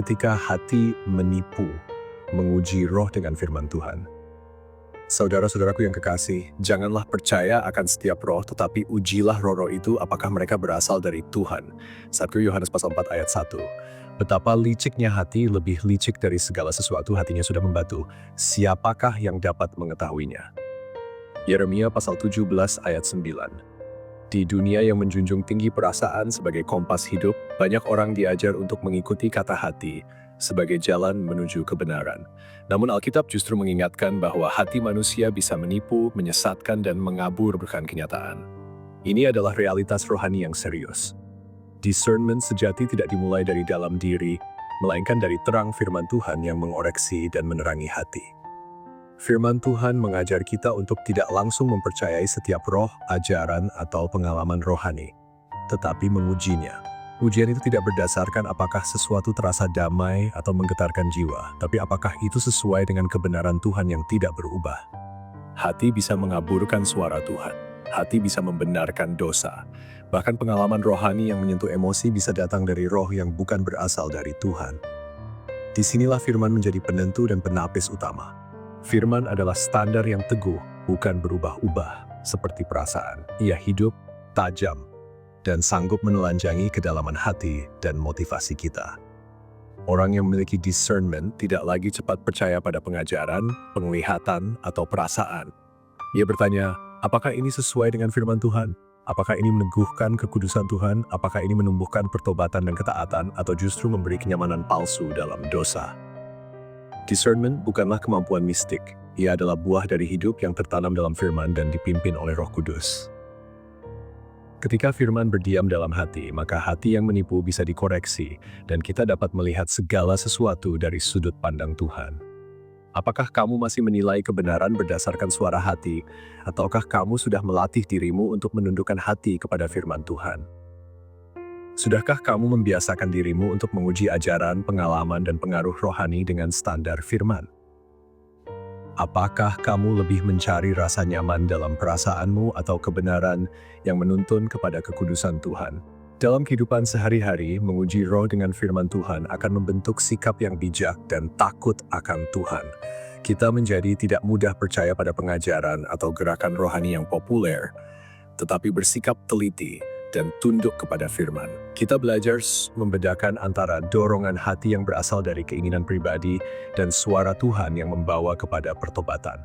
ketika hati menipu, menguji roh dengan firman Tuhan. Saudara-saudaraku yang kekasih, janganlah percaya akan setiap roh, tetapi ujilah roh-roh itu apakah mereka berasal dari Tuhan. 1 Yohanes pasal 4 ayat 1. Betapa liciknya hati, lebih licik dari segala sesuatu hatinya sudah membatu. Siapakah yang dapat mengetahuinya? Yeremia pasal 17 ayat 9. Di dunia yang menjunjung tinggi perasaan sebagai kompas hidup, banyak orang diajar untuk mengikuti kata hati sebagai jalan menuju kebenaran. Namun Alkitab justru mengingatkan bahwa hati manusia bisa menipu, menyesatkan, dan mengaburkan kenyataan. Ini adalah realitas rohani yang serius. Discernment sejati tidak dimulai dari dalam diri, melainkan dari terang firman Tuhan yang mengoreksi dan menerangi hati. Firman Tuhan mengajar kita untuk tidak langsung mempercayai setiap roh, ajaran, atau pengalaman rohani, tetapi mengujinya. Ujian itu tidak berdasarkan apakah sesuatu terasa damai atau menggetarkan jiwa, tapi apakah itu sesuai dengan kebenaran Tuhan yang tidak berubah. Hati bisa mengaburkan suara Tuhan. Hati bisa membenarkan dosa. Bahkan pengalaman rohani yang menyentuh emosi bisa datang dari roh yang bukan berasal dari Tuhan. Disinilah firman menjadi penentu dan penapis utama. Firman adalah standar yang teguh, bukan berubah-ubah seperti perasaan. Ia hidup, tajam, dan sanggup menelanjangi kedalaman hati dan motivasi kita. Orang yang memiliki discernment tidak lagi cepat percaya pada pengajaran, penglihatan, atau perasaan. Ia bertanya, apakah ini sesuai dengan firman Tuhan? Apakah ini meneguhkan kekudusan Tuhan? Apakah ini menumbuhkan pertobatan dan ketaatan, atau justru memberi kenyamanan palsu dalam dosa? Discernment bukanlah kemampuan mistik. Ia adalah buah dari hidup yang tertanam dalam firman dan dipimpin oleh Roh Kudus. Ketika firman berdiam dalam hati, maka hati yang menipu bisa dikoreksi, dan kita dapat melihat segala sesuatu dari sudut pandang Tuhan. Apakah kamu masih menilai kebenaran berdasarkan suara hati, ataukah kamu sudah melatih dirimu untuk menundukkan hati kepada firman Tuhan? Sudahkah kamu membiasakan dirimu untuk menguji ajaran, pengalaman, dan pengaruh rohani dengan standar firman? Apakah kamu lebih mencari rasa nyaman dalam perasaanmu atau kebenaran yang menuntun kepada kekudusan Tuhan? Dalam kehidupan sehari-hari, menguji roh dengan firman Tuhan akan membentuk sikap yang bijak dan takut akan Tuhan. Kita menjadi tidak mudah percaya pada pengajaran atau gerakan rohani yang populer, tetapi bersikap teliti dan tunduk kepada firman. Kita belajar membedakan antara dorongan hati yang berasal dari keinginan pribadi dan suara Tuhan yang membawa kepada pertobatan.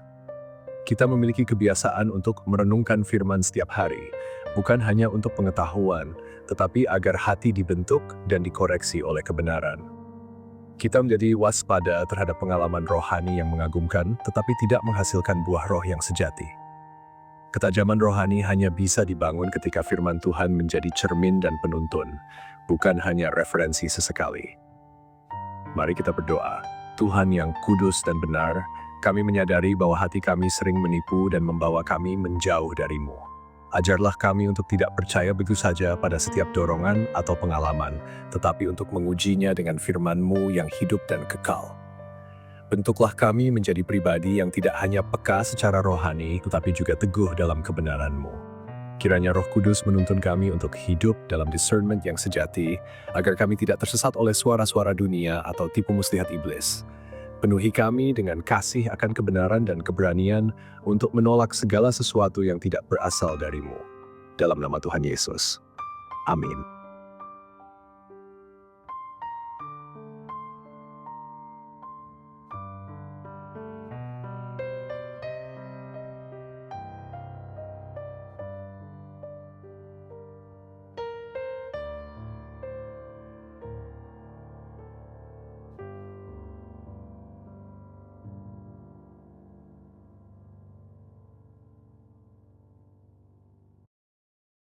Kita memiliki kebiasaan untuk merenungkan firman setiap hari, bukan hanya untuk pengetahuan, tetapi agar hati dibentuk dan dikoreksi oleh kebenaran. Kita menjadi waspada terhadap pengalaman rohani yang mengagumkan, tetapi tidak menghasilkan buah roh yang sejati. Ketajaman rohani hanya bisa dibangun ketika firman Tuhan menjadi cermin dan penuntun, bukan hanya referensi sesekali. Mari kita berdoa. Tuhan yang kudus dan benar, kami menyadari bahwa hati kami sering menipu dan membawa kami menjauh dari-Mu. Ajarlah kami untuk tidak percaya begitu saja pada setiap dorongan atau pengalaman, tetapi untuk mengujinya dengan firman-Mu yang hidup dan kekal. Bentuklah kami menjadi pribadi yang tidak hanya peka secara rohani, tetapi juga teguh dalam kebenaran-Mu. Kiranya Roh Kudus menuntun kami untuk hidup dalam discernment yang sejati, agar kami tidak tersesat oleh suara-suara dunia atau tipu muslihat iblis. Penuhi kami dengan kasih akan kebenaran dan keberanian untuk menolak segala sesuatu yang tidak berasal dari-Mu. Dalam nama Tuhan Yesus. Amin.